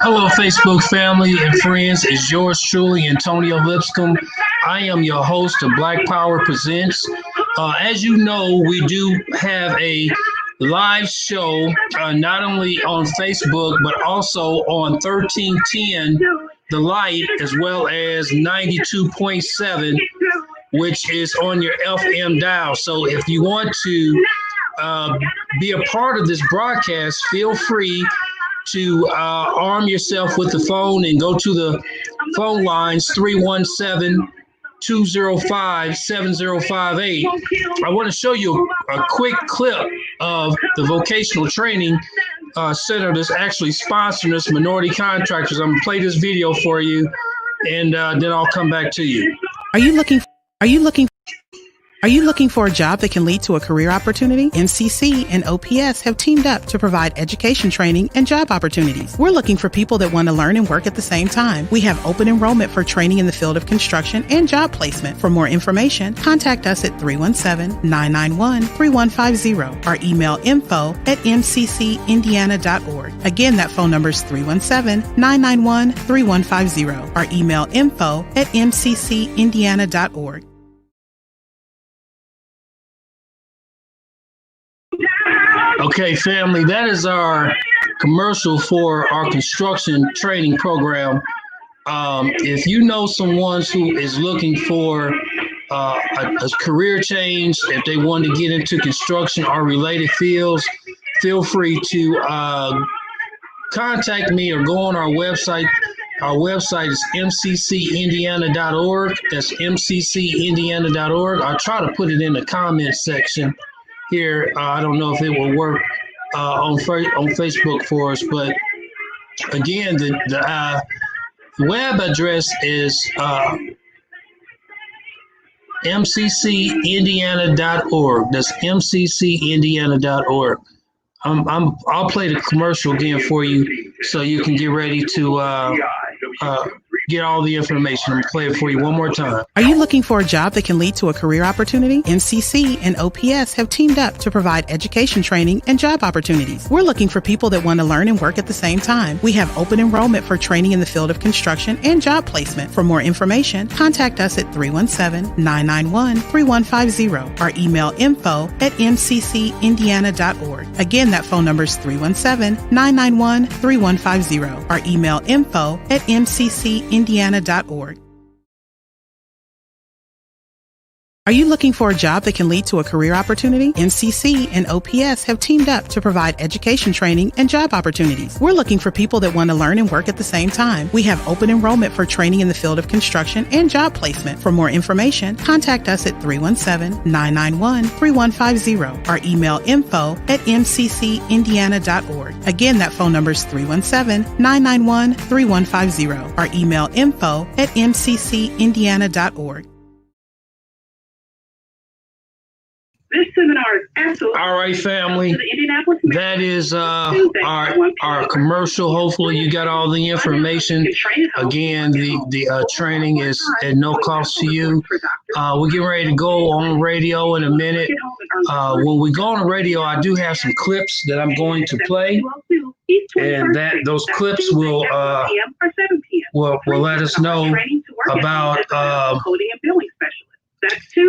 Hello, Facebook family and friends. It's yours truly, Antonio Lipscomb. I am your host of Black Power Presents. As you know, we do have a live show, not only on Facebook, but also on 1310 The Light, as well as 92.7, which is on your FM dial. So if you want to be a part of this broadcast, feel free to arm yourself with the phone and go to the phone lines 317-205-7058. I want to show you a quick clip of the vocational training center that's actually sponsoring us, Minority Contractors. I'm going to play this video for you, and then I'll come back to you. Are you looking for a job that can lead to a career opportunity? MCC and OPS have teamed up to provide education training and job opportunities. We're looking for people that want to learn and work at the same time. We have open enrollment for training in the field of construction and job placement. For more information, contact us at 317-991-3150 or email info@mccindiana.org. Again, that phone number is 317-991-3150 or email info@mccindiana.org. Okay, family, that is our commercial for our construction training program. If you know someone who is looking for a career change, if they want to get into construction or related fields, feel free to contact me or go on our website. Our website is mccindiana.org. That's mccindiana.org. I'll try to put it in the comment section here. I don't know if it will work on Facebook for us, but again, the web address is mccindiana.org. That's mccindiana.org. I'll play the commercial again for you so you can get ready to get all the information. I'll play it for you one more time. Are you looking for a job that can lead to a career opportunity? MCC and OPS have teamed up to provide education training and job opportunities. We're looking for people that want to learn and work at the same time. We have open enrollment for training in the field of construction and job placement. For more information, contact us at 317-991-3150 or email info@mccindiana.org. Again, that phone number is 317-991-3150 or email info@mccindiana.org. Are you looking for a job that can lead to a career opportunity? MCC and OPS have teamed up to provide education training and job opportunities. We're looking for people that want to learn and work at the same time. We have open enrollment for training in the field of construction and job placement. For more information, contact us at 317-991-3150 or email info@mccindiana.org. Again, that phone number is 317-991-3150 or email info@mccindiana.org. This seminar is absolutely all right, family. That is our commercial. Hopefully, you got all the information. Again, the training is at no cost to you. We're getting ready to go on radio in a minute. When we go on the radio, I do have some clips that I'm going to play, and those clips will let us know about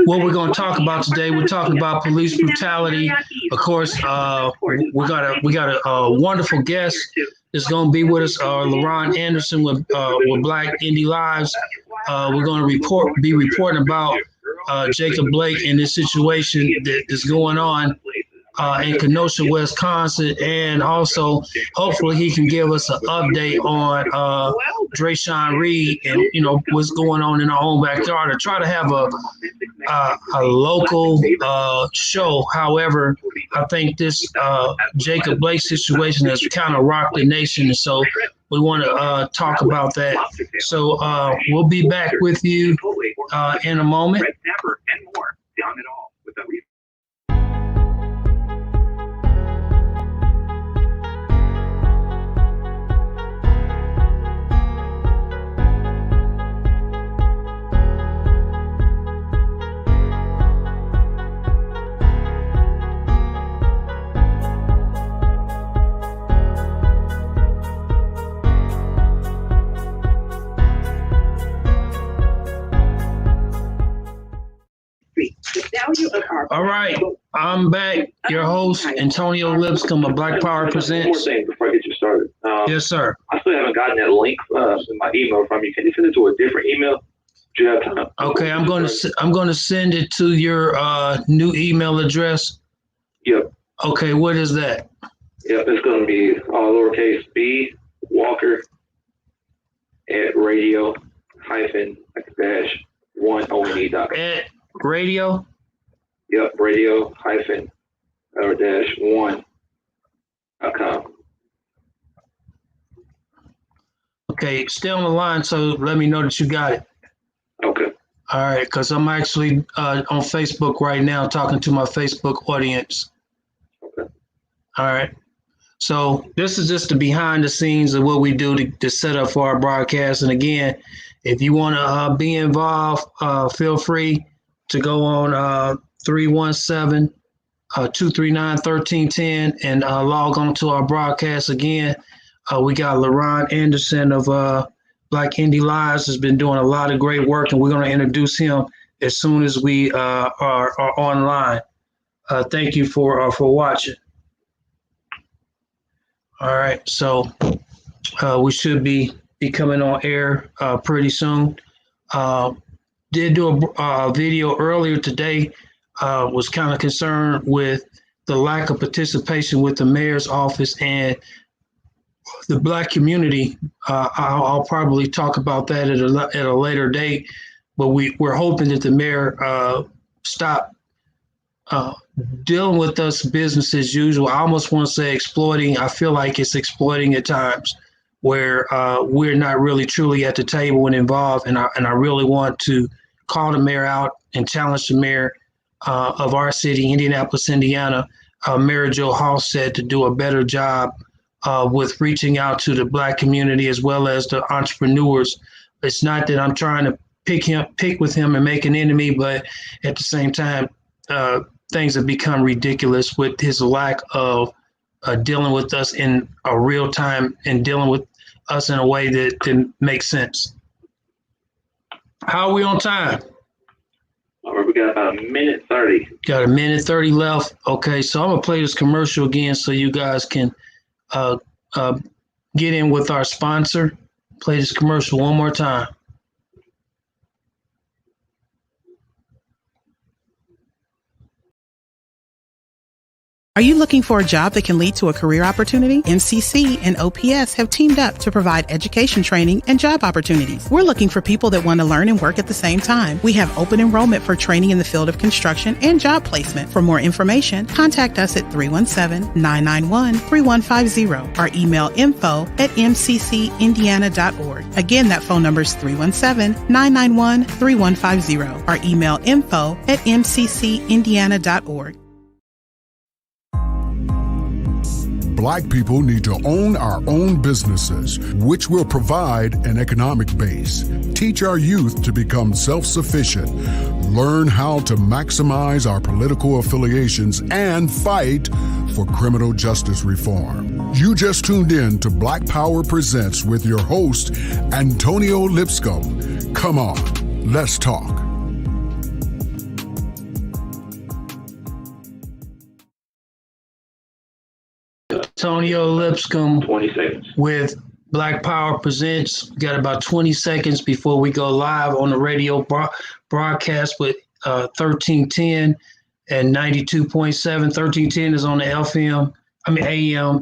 what we're going to talk about today. We're talking about police brutality. Of course, we got a wonderful guest that's going to be with us, LaRon Anderson with Black Indie Lives. We're going to be reporting about Jacob Blake and this situation that is going on in Kenosha, Wisconsin, and also hopefully he can give us an update on Drayshawn Reed and what's going on in our own backyard. To try to have a local show. However, I think this Jacob Blake situation has kind of rocked the nation, so we want to talk about that. So we'll be back with you in a moment. The value of our All right, I'm back. Your host, Antonio Lipscomb of Black Power Presents. One more thing before I get you started. Yes, sir. I still haven't gotten that link in my email from you. Can you send it to a different email? Do you have time? Okay, I'm going to send it to your new email address. Yep. Okay, what is that? Yep, it's going to be all lowercase b walker at radio dash one one.com. At radio? Yep, radio dash one.com. Okay, stay on the line, so let me know that you got it. Okay. All right, because I'm actually on Facebook right now talking to my Facebook audience. Okay. All right. So this is just the behind the scenes of what we do to set up for our broadcast. And again, if you want to be involved, feel free to go on 317-239-1310 and log on to our broadcast. Again, we got LaRon Anderson of Black Indie Lives has been doing a lot of great work, and we're going to introduce him as soon as we are online. Thank you for watching. All right, so we should be coming on air pretty soon. Did do a video earlier today. Was kind of concerned with the lack of participation with the mayor's office and the Black community. I'll probably talk about that at a later date, but we're hoping that the mayor stop dealing with us business as usual. I almost want to say exploiting. I feel like it's exploiting at times where we're not really truly at the table and involved. And I really want to call the mayor out and challenge the mayor of our city, Indianapolis, Indiana, Mayor Joe Halstead, to do a better job with reaching out to the Black community as well as the entrepreneurs. It's not that I'm trying to pick with him and make an enemy, but at the same time, things have become ridiculous with his lack of dealing with us in a real time and dealing with us in a way that can make sense. How are we on time? All right, we got about a minute 30. Got a minute 30 left. Okay, so I'm gonna play this commercial again so you guys can get in with our sponsor. Play this commercial one more time. Are you looking for a job that can lead to a career opportunity? MCC and OPS have teamed up to provide education training and job opportunities. We're looking for people that want to learn and work at the same time. We have open enrollment for training in the field of construction and job placement. For more information, contact us at 317-991-3150 or email info@mccindiana.org. Again, that phone number is 317-991-3150 or email info@mccindiana.org. Black people need to own our own businesses, which will provide an economic base. Teach our youth to become self-sufficient. Learn how to maximize our political affiliations and fight for criminal justice reform. You just tuned in to Black Power Presents with your host, Antonio Lipscomb. Come on, let's talk. Antonio Lipscomb 20 seconds. with Black Power Presents. We got about 20 seconds before we go live on the radio broadcast with 1310 and 92.7. 1310 is on the AM,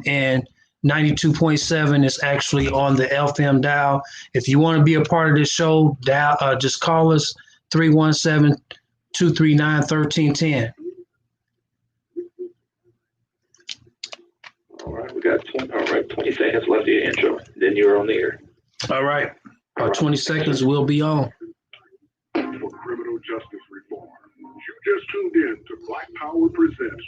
and 92.7 is actually on the FM dial. If you want to be a part of this show, just call us 317-239-1310. All right, we got 20 seconds left of your intro. Then you're on the air. All right. Our 20 seconds will be on. For criminal justice reform. You just tuned in to Black Power Presents.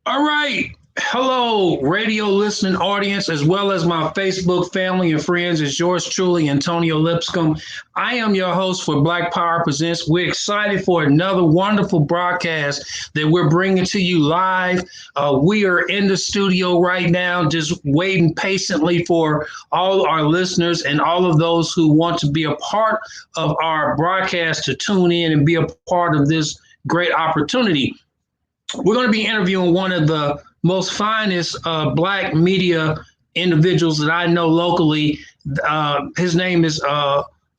All right. Hello, radio listening audience, as well as my Facebook family and friends. It's yours truly, Antonio Lipscomb. I am your host for Black Power Presents. We're excited for another wonderful broadcast that we're bringing to you live. We are in the studio right now, just waiting patiently for all our listeners and all of those who want to be a part of our broadcast to tune in and be a part of this great opportunity. We're going to be interviewing one of the most finest Black media individuals that I know locally. His name is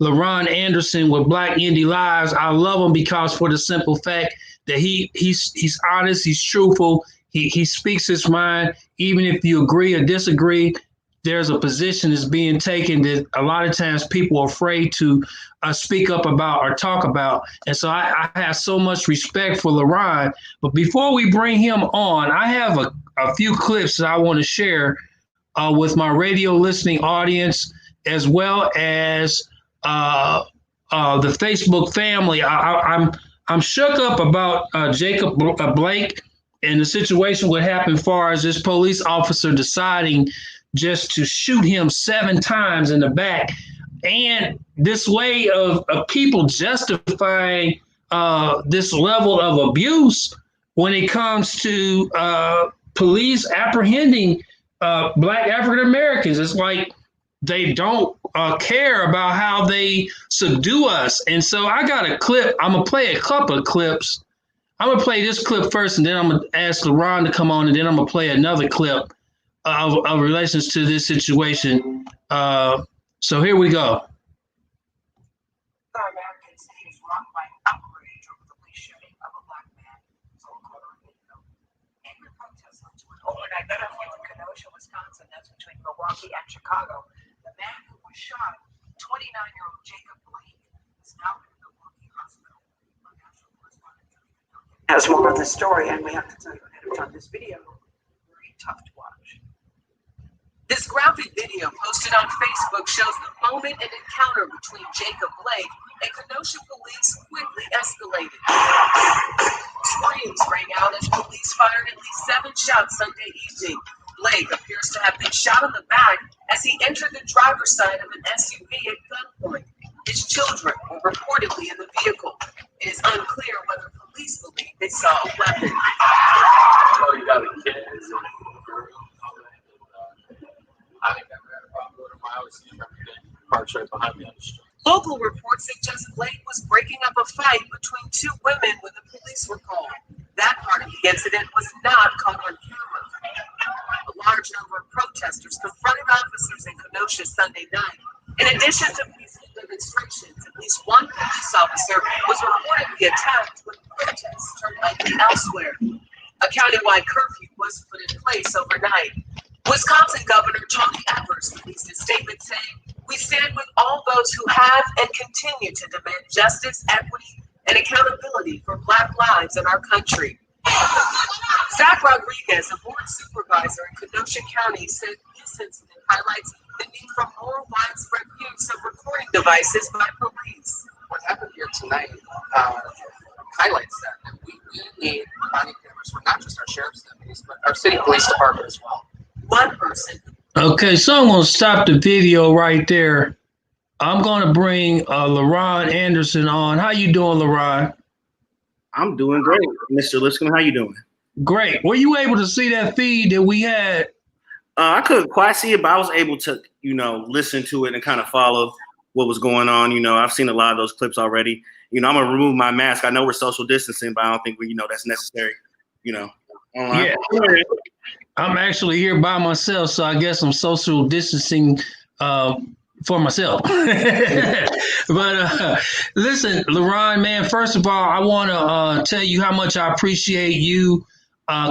LaRon Anderson with Black Indie Lives. I love him because for the simple fact that he's honest, he's truthful, he speaks his mind, even if you agree or disagree. There's a position that's being taken that a lot of times people are afraid to speak up about or talk about. And so I have so much respect for LaRon. But before we bring him on, I have a few clips that I want to share with my radio listening audience, as well as the Facebook family. I'm shook up about Jacob Blake and the situation what happened as far as this police officer deciding just to shoot him 7 times in the back. And this way of people justifying this level of abuse when it comes to police apprehending Black African Americans. It's like they don't care about how they subdue us. And so I got a clip. I'm going to play a couple of clips. I'm going to play this clip first, and then I'm going to ask LaRon to come on, and then I'm going to play another clip of relations to this situation. So here we go. Americans is rocked by outrage over the police shooting of a Black man. Angry protests led to an overnight curfew in Kenosha, Wisconsin. That's between Milwaukee and Chicago. The man who was shot, 29-year-old Jacob Blake, is now in the Milwaukee hospital. Our national correspondent has more of the story, and we have to tell you ahead of time. This video very tough to watch. This graphic video posted on Facebook shows the moment an encounter between Jacob Blake and Kenosha police quickly escalated. Screams rang out as police fired at least 7 shots Sunday evening. Blake appears to have been shot in the back as he entered the driver's side of an SUV at gunpoint. His children were reportedly in the vehicle. It is unclear whether police believe they saw a weapon. Oh, you got a kid. I think I've had a problem with him. I always see him every day. Parks right behind me on the street. Local reports suggest Blake was breaking up a fight between 2 women when the police were called. That part of the incident was not caught on camera. A large number of protesters confronted officers in Kenosha Sunday night. In addition to peaceful demonstrations, at least one police officer was reportedly attacked when protests turned ugly elsewhere. A countywide curfew was put in place overnight. Wisconsin Governor Tony Evers released a statement saying, "We stand with all those who have and continue to demand justice, equity, and accountability for Black lives in our country." Zach Rodriguez, a board supervisor in Kenosha County, said this incident highlights the need for more widespread use of recording devices by police. What happened here tonight highlights that we need body cameras for not just our sheriff's deputies, but our city police department as well. One person. Okay, so I'm going to stop the video right there. I'm going to bring LaRon Anderson on. How you doing, LaRon? I'm doing great, Mr. Lipscomb. How you doing? Great. Were you able to see that feed that we had? I couldn't quite see it, but I was able to, listen to it and kind of follow what was going on. I've seen a lot of those clips already. I'm going to remove my mask. I know we're social distancing, but I don't think that's necessary, online. Yeah. I'm actually here by myself, so I guess I'm social distancing for myself. But listen, LaRon, man, first of all, I want to tell you how much I appreciate you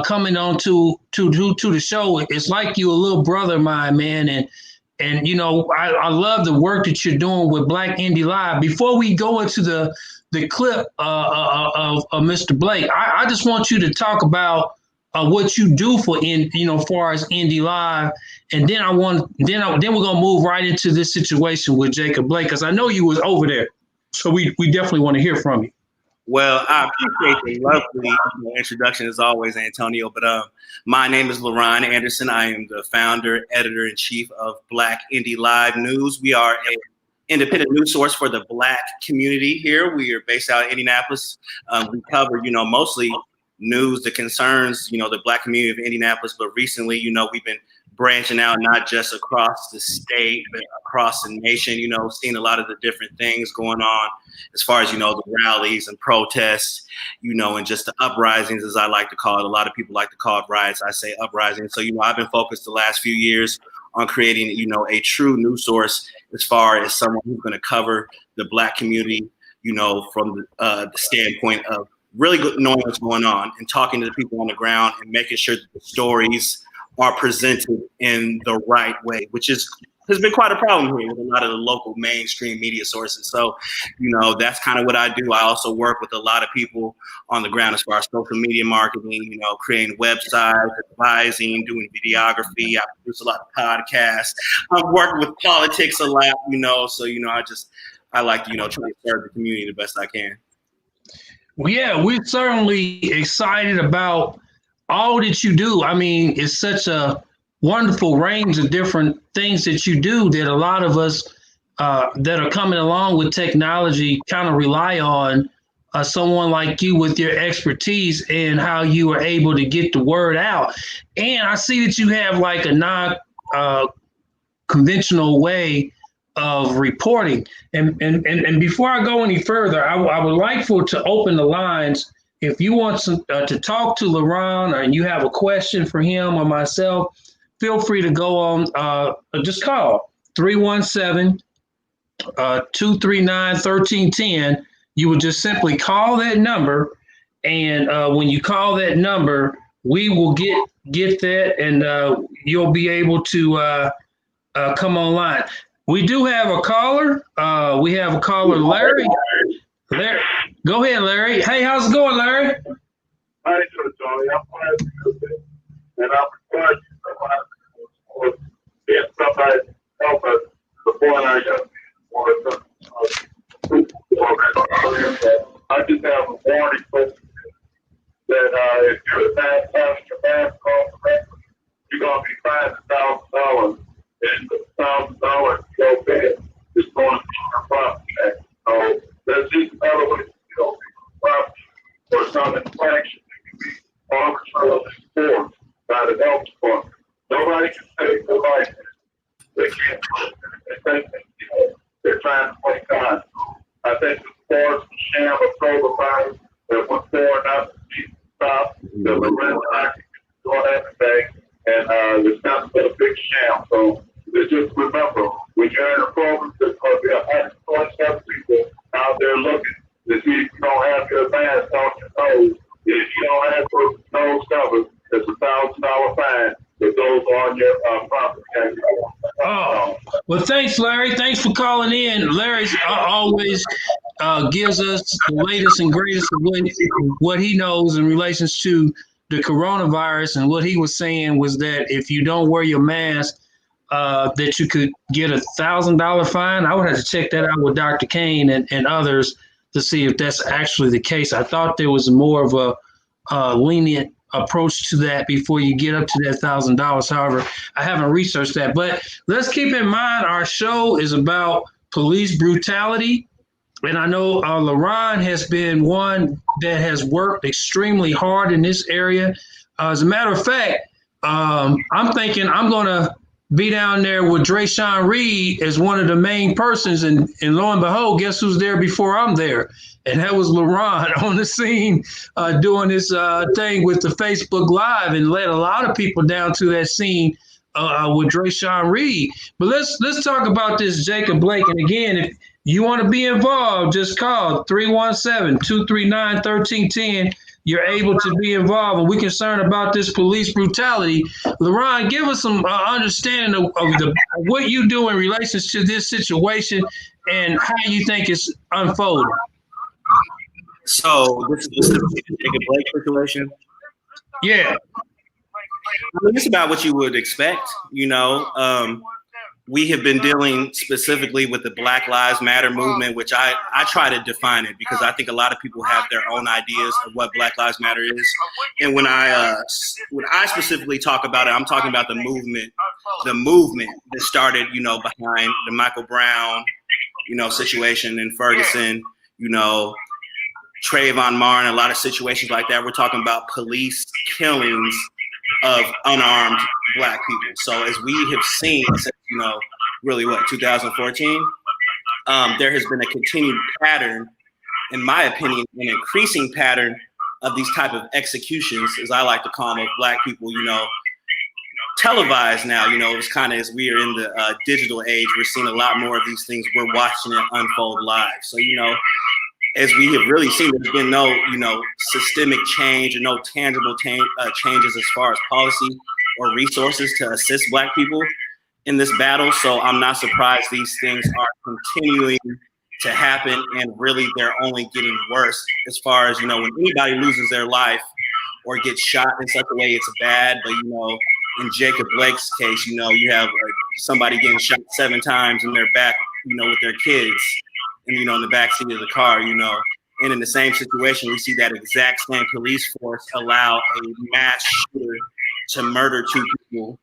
coming on to the show. It's like you a little brother of mine, man, and I love the work that you're doing with Black Indie Live. Before we go into the clip of Mr. Blake, I just want you to talk about what you do for far as Indie Live, and then we're gonna move right into this situation with Jacob Blake, because I know you was over there, so we definitely want to hear from you. Well, I appreciate the lovely introduction as always, Antonio. But my name is LaRon Anderson. I am the founder, editor-in-chief of Black Indie Live News. We are an independent news source for the Black community here. We are based out of Indianapolis. We cover, mostly news that concerns, the Black community of Indianapolis. But recently, we've been branching out not just across the state, but across the nation, seeing a lot of the different things going on as far as, the rallies and protests, and just the uprisings, as I like to call it. A lot of people like to call it riots. I say uprisings. So, I've been focused the last few years on creating, a true news source as far as someone who's going to cover the Black community, from the standpoint of really knowing what's going on and talking to the people on the ground and making sure that the stories are presented in the right way, which has been quite a problem here with a lot of the local mainstream media sources. So, that's kind of what I do. I also work with a lot of people on the ground as far as social media marketing, creating websites, advising, doing videography. I produce a lot of podcasts. I'm working with politics a lot, so, I like to, try to serve the community the best I can. Well, yeah, we're certainly excited about all that you do. I mean, it's such a wonderful range of different things that you do that a lot of us that are coming along with technology kind of rely on someone like you with your expertise and how you are able to get the word out. And I see that you have like a non-conventional way of reporting. And before I go any further, I would like to open the lines. If you want to talk to LaRon and you have a question for him or myself, feel free to go on, just call 317-239-1310. You would just simply call that number. And when you call that number, we will get that and you'll be able to come online. We do have a caller. We have a caller, Larry. Larry, go ahead, Larry. Hey, how's it going, Larry? How you doing, Tony? I'm glad to be here. And I'm glad you get somebody to help us before I got I just have a warning that if you're not having your mask on correctly, you're going to be fined $1,000. And the $1,000 go bad is going to be your property tax. So that's just another way to property or some infraction that can be arbitrarily enforced by the health department. Nobody can take the life. They can't. They think they're trying to play God. I think the sports sham of coronavirus that was pouring out to be stopped, that the red line doing everything, and it's nothing but a big sham. So just remember, when you're in a program, there's going to be 127 people out there looking to see if you don't have your mask on your nose. If you don't have your nose covered, it's $1,000 fine that goes on your property. Oh, well, thanks, Larry. Thanks for calling in. Larry always gives us the latest and greatest of what he knows in relation to the coronavirus. And what he was saying was that if you don't wear your mask, that you could get $1,000 fine. I would have to check that out with Dr. Kane and others to see if that's actually the case. I thought there was more of a lenient approach to that before you get up to that $1,000. However, I haven't researched that. But let's keep in mind our show is about police brutality. And I know LaRon has been one that has worked extremely hard in this area. As a matter of fact, I'm thinking I'm going to be down there with Drayshawn Reed as one of the main persons. And lo and behold, guess who's there before I'm there? And that was LaRon on the scene doing this thing with the Facebook Live and led a lot of people down to that scene with Drayshawn Reed. But let's talk about this Jacob Blake. And again, if you want to be involved, just call 317-239-1310. You're able to be involved, and we're concerned about this police brutality. LaRon, give us some understanding of what you do in relation to this situation and how you think it's unfolding. So this is the Jacob Blake situation? Yeah. I mean, it's about what you would expect, we have been dealing specifically with the Black Lives Matter movement, which I try to define it because I think a lot of people have their own ideas of what Black Lives Matter is. And when I specifically talk about it, I'm talking about the movement that started, behind the Michael Brown, situation in Ferguson, Trayvon Martin, a lot of situations like that. We're talking about police killings of unarmed Black people. So as we have seen since, really 2014, there has been a continued pattern, in my opinion, an increasing pattern of these type of executions, as I like to call them, of Black people, televised now. It's kind of, as we are in the digital age, we're seeing a lot more of these things. We're watching it unfold live. So, as we have really seen, there's been no, systemic change or no tangible changes as far as policy or resources to assist Black people in this battle. So I'm not surprised these things are continuing to happen, and really they're only getting worse as far as, when anybody loses their life or gets shot in such a way, it's bad. But, in Jacob Blake's case, you have somebody getting shot 7 times in their back, with their kids, and, in the backseat of the car, and in the same situation, we see that exact same police force allow a mass shooter to murder 2 people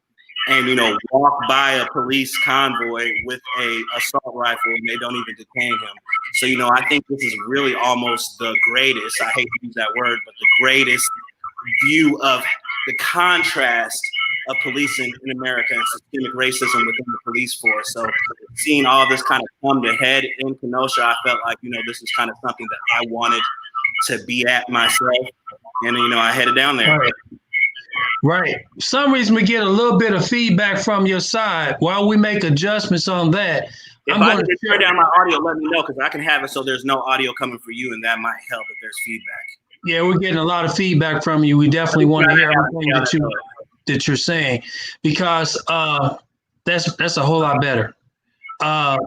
and, walk by a police convoy with a assault rifle, and they don't even detain him. So, I think this is really almost the greatest, I hate to use that word, but the greatest view of the contrast of policing in America and systemic racism within the police force. So seeing all this kind of come to head in Kenosha, I felt like, this is kind of something that I wanted to be at myself. And, I headed down there. Right. For some reason we get a little bit of feedback from your side. While we make adjustments on that, if I can turn down my audio, let me know, because I can have it so there's no audio coming for you, and that might help if there's feedback. Yeah, we're getting a lot of feedback from you. We definitely want to hear everything that you're saying, because that's a whole lot better. Yeah,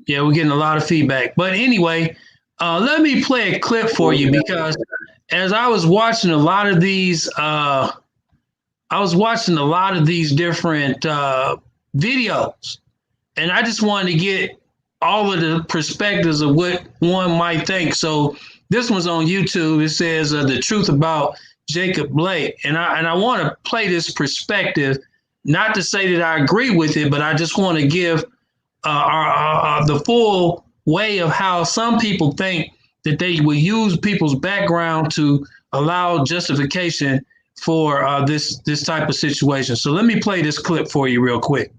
we're getting a lot of feedback. But anyway, let me play a clip for you, because as I was watching a lot of these, different videos, and I just wanted to get all of the perspectives of what one might think. So this one's on YouTube. It says the truth about Jacob Blake. And I want to play this perspective, not to say that I agree with it, but I just want to give the full way of how some people think that they will use people's background to allow justification for this type of situation. So let me play this clip for you real quick.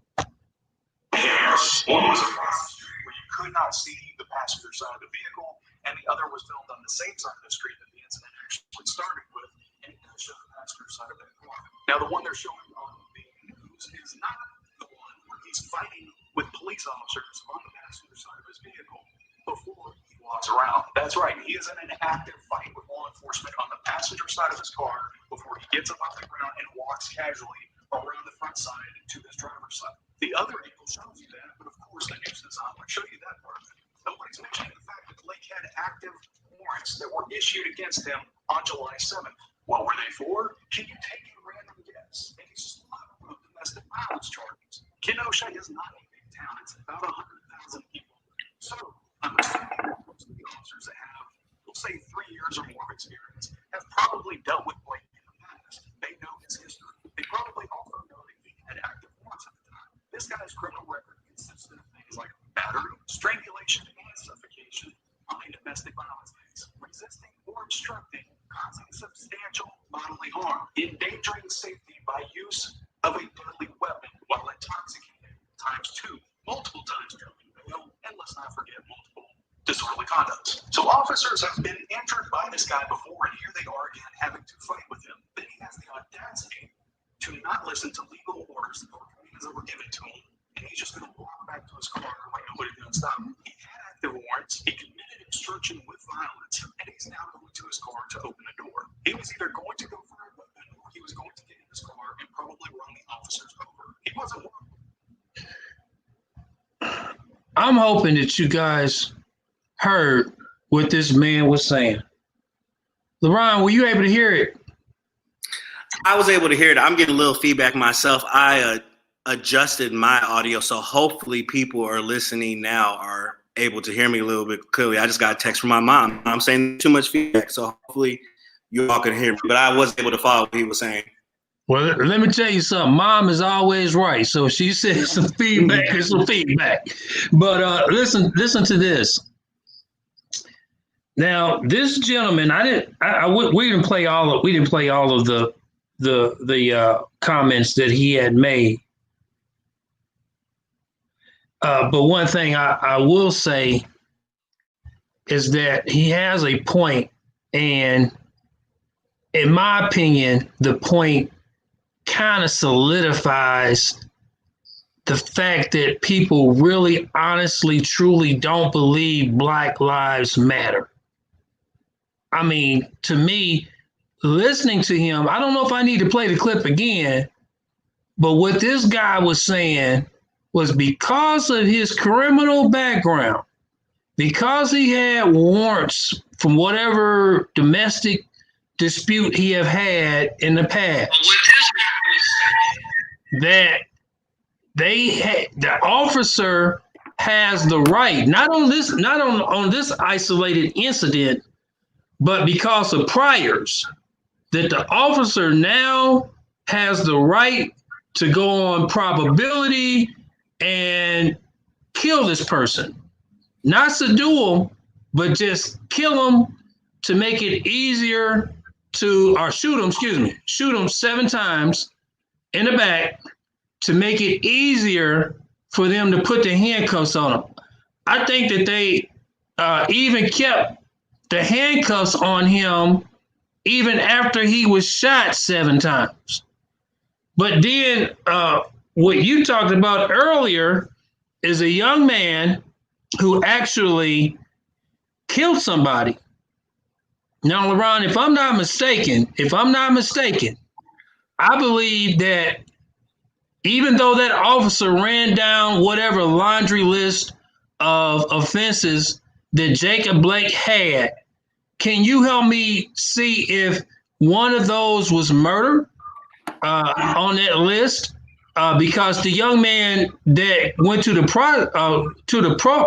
One was a cross street where you could not see the passenger side of the vehicle, and the other was filmed on the same side of the street that the incident actually started with, and it does show the passenger side of that car. Now, the one they're showing on the news is not the one where he's fighting with police officers on the passenger side of his vehicle before he walks around. That's right, he is in an active fight with law enforcement on the passenger side of his car before he gets up off the ground and walks casually around the front side to his driver's side. The other angle shows you that, but of course the news is not going to show you that part. Nobody's mentioning the fact that Blake had active warrants that were issued against him on July 7th. What were they for? Can you take a random guess? And he's just not of domestic violence charges. Kenosha is not a big town. It's about 100,000 people. So I'm assuming that most of the officers that have, we'll say, 3 years or more of experience have probably dealt with Blake in the past. They know his history. They probably also know that he had active warrants at the time. This guy's criminal record consisted of things like battery, strangulation, and suffocation on a domestic violence case, resisting or obstructing, causing substantial bodily harm, endangering safety by use of a deadly weapon while intoxicated, ×2, multiple times jumping bail, and let's not forget multiple disorderly conducts. So officers have been injured by this guy before, and here they are again having to fight with him. Then he has the audacity to not listen to legal orders or commands that were given to him, and he's just going to walk back to his car like nobody's going to stop him. He had active warrants, he committed obstruction with violence, and he's now going to his car to open the door. He was either going to go for a weapon or he was going to get in his car and probably run the officers over. He wasn't one. I'm hoping that you guys heard what this man was saying. LeBron, were you able to hear it? I was able to hear it. I'm getting a little feedback myself. I adjusted my audio, so hopefully people are listening now are able to hear me a little bit clearly. I just got a text from my mom. I'm saying too much feedback, so hopefully you all can hear me. But I was able to follow what he was saying. Well, let me tell you something. Mom is always right. So she said some feedback is some feedback. But listen to this. Now, this gentleman, we didn't play all of the comments that he had made. But one thing I will say is that he has a point, and in my opinion, the point kind of solidifies the fact that people really, honestly, truly don't believe Black Lives Matter. I mean, to me, listening to him, I don't know if I need to play the clip again, but what this guy was saying was because of his criminal background, because he had warrants from whatever domestic dispute he have had in the past, that the officer has the right, not on this isolated incident, but because of priors, that the officer now has the right to go on probability and kill this person. Not subdue him, but just kill him to make it easier or shoot him 7 times in the back to make it easier for them to put the handcuffs on him. I think that they even kept the handcuffs on him even after he was shot 7 times. But then what you talked about earlier is a young man who actually killed somebody. Now, LeRon, if I'm not mistaken, I believe that even though that officer ran down whatever laundry list of offenses that Jacob Blake had, can you help me see if one of those was murder on that list? Because the young man that went to the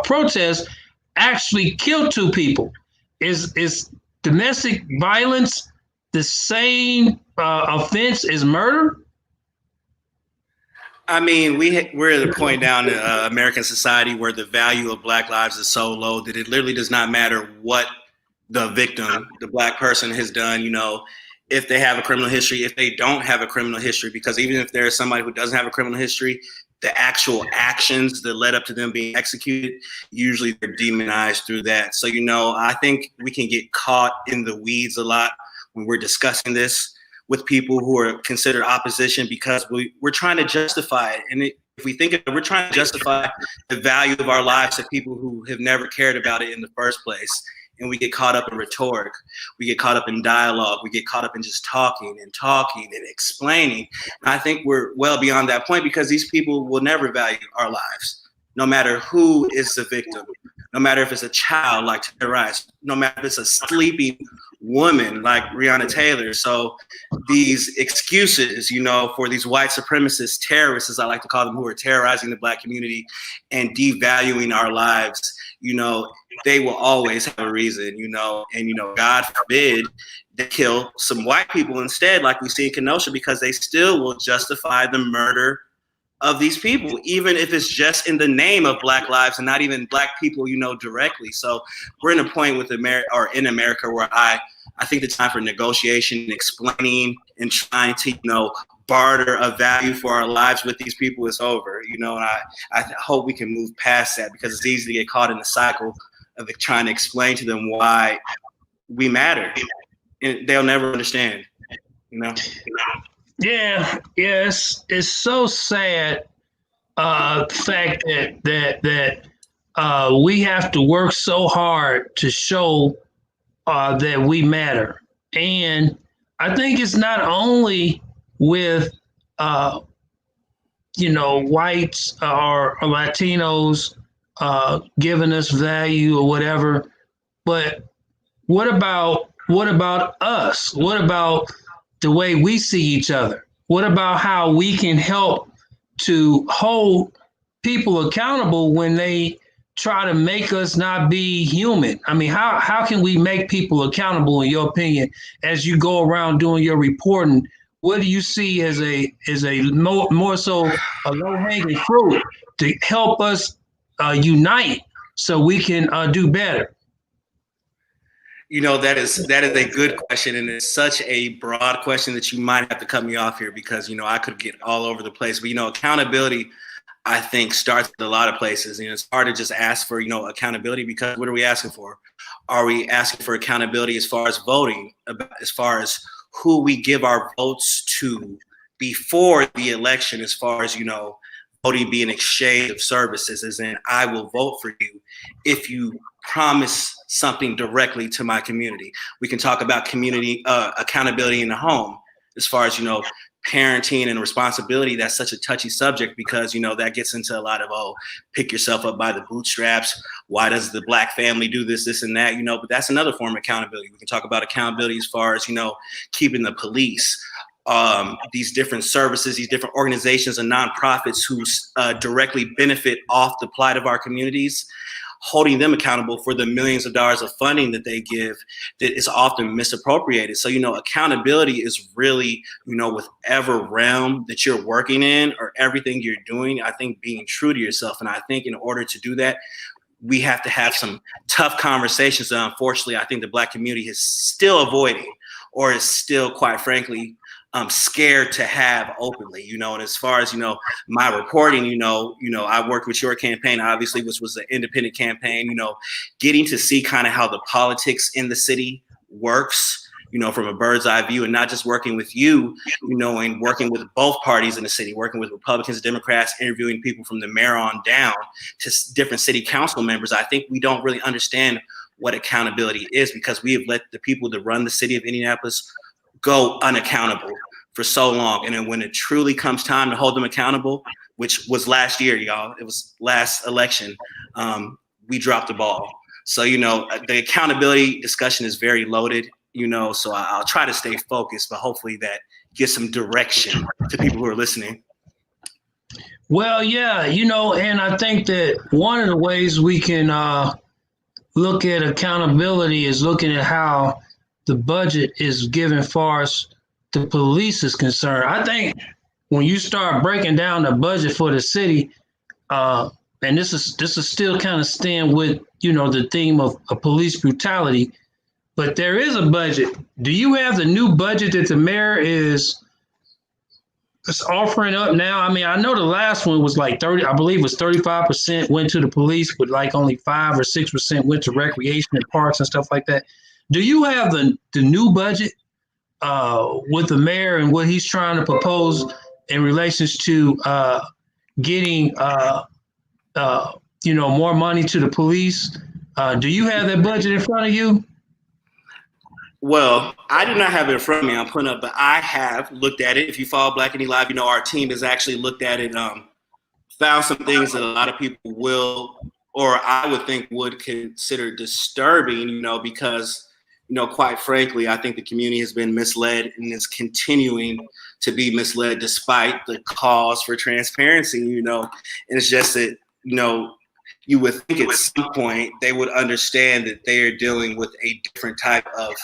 protest actually killed 2 people. Is domestic violence the same offense as murder? I mean, we're at a point down in American society where the value of Black lives is so low that it literally does not matter what the victim, the Black person, has done, if they have a criminal history, if they don't have a criminal history, because even if there is somebody who doesn't have a criminal history, the actual actions that led up to them being executed, usually they're demonized through that. So, I think we can get caught in the weeds a lot when we're discussing this with people who are considered opposition, because we're trying to justify it. And if we think of it, we're trying to justify the value of our lives to people who have never cared about it in the first place. And we get caught up in rhetoric. We get caught up in dialogue. We get caught up in just talking and explaining. And I think we're well beyond that point, because these people will never value our lives, no matter who is the victim, no matter if it's a child like Terry Rice, no matter if it's a sleeping woman like Breonna Taylor. So these excuses, for these white supremacist terrorists, as I like to call them, who are terrorizing the Black community and devaluing our lives, they will always have a reason, and, God forbid they kill some white people instead, like we see in Kenosha, because they still will justify the murder of these people, even if it's just in the name of Black lives and not even Black people, directly. So we're in a point with in America where I think the time for negotiation and explaining and trying to, barter a value for our lives with these people is over, and I hope we can move past that, because it's easy to get caught in the cycle of trying to explain to them why we matter, and they'll never understand, Yeah, yes, it's so sad. The fact that we have to work so hard to show that we matter, and I think it's not only with whites or Latinos giving us value or whatever, but what about us? What about the way we see each other? What about how we can help to hold people accountable when they try to make us not be human? I mean, how can we make people accountable, in your opinion, as you go around doing your reporting? What do you see as a more so a low hanging fruit to help us unite so we can do better? You know, that is a good question, and it's such a broad question that you might have to cut me off here because, you know, I could get all over the place. But, you know, accountability, I think, starts at a lot of places. You know, it's hard to just ask for, you know, accountability because what are we asking for? Are we asking for accountability as far as voting, as far as who we give our votes to before the election, as far as, you know, voting being exchange of services, as in I will vote for you if you promise something directly to my community. We can talk about community accountability in the home, as far as, you know, parenting and responsibility. That's such a touchy subject because, you know, that gets into a lot of, oh, pick yourself up by the bootstraps. Why does the Black family do this and that, you know? But that's another form of accountability. We can talk about accountability as far as, you know, keeping the police, these different services, these different organizations and nonprofits who directly benefit off the plight of our communities, holding them accountable for the millions of dollars of funding that they give that is often misappropriated. So, you know, accountability is really, you know, whatever realm that you're working in or everything you're doing, I think being true to yourself. And I think in order to do that, we have to have some tough conversations that unfortunately I think the Black community is still avoiding or is still, quite frankly, scared to have openly, you know. And as far as, you know, my reporting, you know, I worked with your campaign, obviously, which was an independent campaign, you know, getting to see kind of how the politics in the city works, you know, from a bird's eye view, and not just working with you, you know, and working with both parties in the city, working with Republicans and Democrats, interviewing people from the mayor on down to different city council members. I think we don't really understand what accountability is because we have let the people that run the city of Indianapolis go unaccountable for so long. And then when it truly comes time to hold them accountable, which was last year, y'all, it was last election, we dropped the ball. So, you know, the accountability discussion is very loaded, you know, so I'll try to stay focused, but hopefully that gives some direction to people who are listening. Well, yeah, you know, and I think that one of the ways we can look at accountability is looking at how the budget is given far as the police is concerned. I think when you start breaking down the budget for the city, and this is still kind of staying with, you know, the theme of police brutality, but there is a budget. Do you have the new budget that the mayor is offering up now? I mean, I know the last one was like 30, I believe it was 35% went to the police, but like only 5 or 6% went to recreation and parks and stuff like that. Do you have the new budget with the mayor and what he's trying to propose in relations to getting, you know, more money to the police? Do you have that budget in front of you? Well, I do not have it in front of me. I'm putting up, but I have looked at it. If you follow Black Indie Live, you know, our team has actually looked at it, found some things that a lot of people will, or I would think would consider disturbing, you know, because, you know, quite frankly, I think the community has been misled and is continuing to be misled despite the calls for transparency, you know. And it's just that, you know, you would think at some point they would understand that they are dealing with a different type of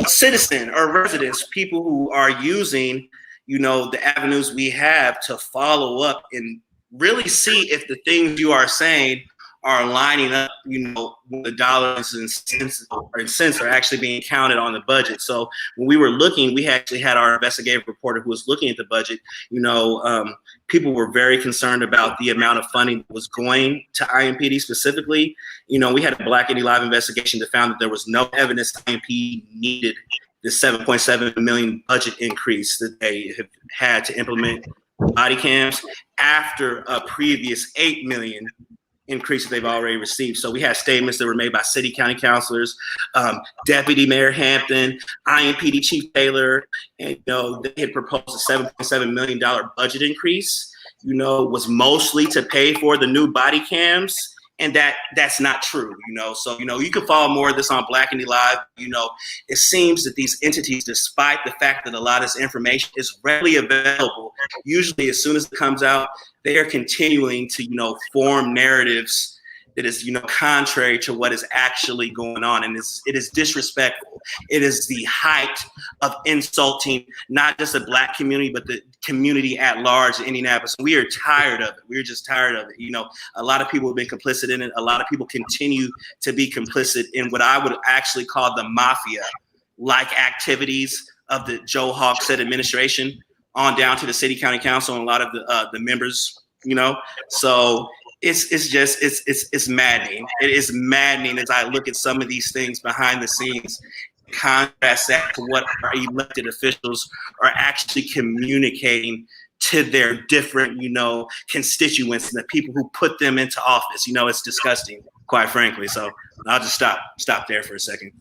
citizen or residents, people who are using, you know, the avenues we have to follow up and really see if the things you are saying are lining up, you know, when the dollars and cents are actually being counted on the budget. So when we were looking, we actually had our investigative reporter who was looking at the budget. You know, people were very concerned about the amount of funding that was going to IMPD specifically. You know, we had a Black Indie Live investigation that found that there was no evidence IMPD needed the $7.7 million budget increase that they have had to implement body cams after a previous $8 million increase that they've already received. So we had statements that were made by city county councilors, Deputy Mayor Hampton, IMPD Chief Taylor, and, you know, they had proposed a $7.7 million budget increase, you know, was mostly to pay for the new body cams And that's not true, So, you can follow more of this on Black Indie Live. It seems that these entities, despite the fact that a lot of this information is readily available, usually as soon as it comes out, they are continuing to, form narratives that is, contrary to what is actually going on. And it is disrespectful. It is the height of insulting not just the Black community, but the community at large in Indianapolis. We are tired of it. We're just tired of it. A lot of people have been complicit in it. A lot of people continue to be complicit in what I would actually call the mafia-like activities of the Joe Hawkstead administration on down to the city, county council, and a lot of the members, So it's maddening. It is maddening as I look at some of these things behind the scenes, contrast that to what our elected officials are actually communicating to their different, constituents and the people who put them into office. It's disgusting, quite frankly. So I'll just stop there for a second.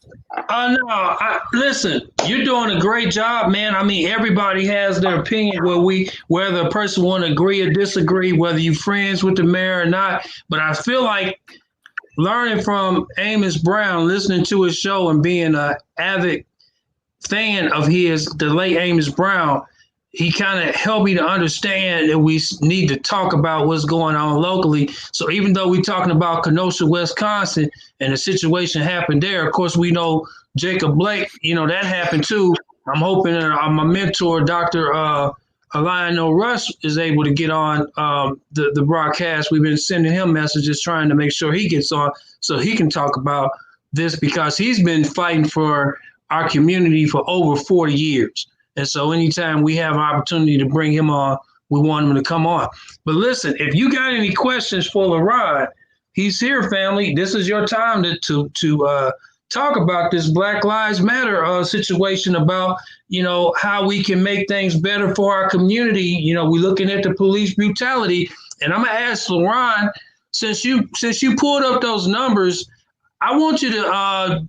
Listen, you're doing a great job, man. I mean, everybody has their opinion whether a person want to agree or disagree, whether you're friends with the mayor or not. But I feel like learning from Amos Brown, listening to his show and being an avid fan of his, the late Amos Brown, he kind of helped me to understand that we need to talk about what's going on locally. So even though we're talking about Kenosha, Wisconsin, and the situation happened there, of course, we know Jacob Blake, that happened too. I'm hoping that my mentor, Dr. Lionel Rush, is able to get on the broadcast. We've been sending him messages trying to make sure he gets on so he can talk about this, because he's been fighting for our community for over 40 years. And so anytime we have an opportunity to bring him on, we want him to come on. But listen, if you got any questions for LaRon, he's here, family. This is your time to talk about this Black Lives Matter situation, about, how we can make things better for our community. We're looking at the police brutality. And I'm going to ask LaRon, since you pulled up those numbers, I want you to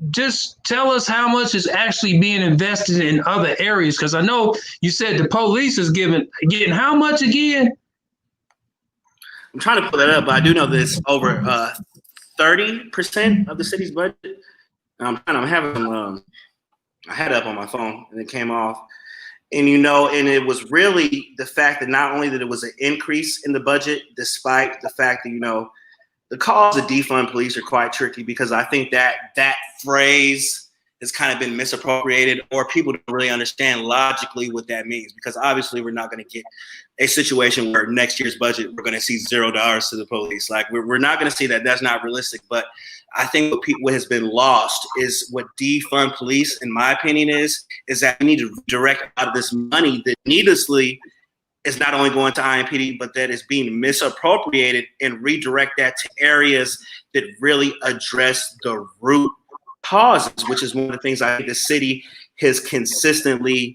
just tell us how much is actually being invested in other areas, because I know you said the police is getting how much again? I'm trying to pull that up, but I do know this over 30% of the city's budget. I had it up on my phone and it came off. And and it was really the fact that not only that it was an increase in the budget, despite the fact that the calls to defund police are quite tricky, because I think that phrase has kind of been misappropriated, or people don't really understand logically what that means, because obviously we're not going to get a situation where next year's budget we're going to see $0 to the police. Like we're not going to see that. That's not realistic. But I think what has been lost is what defund police, in my opinion, is that we need to direct out of this money that needlessly is not only going to IMPD, but that is being misappropriated, and redirect that to areas that really address the root causes, which is one of the things I think the city has consistently,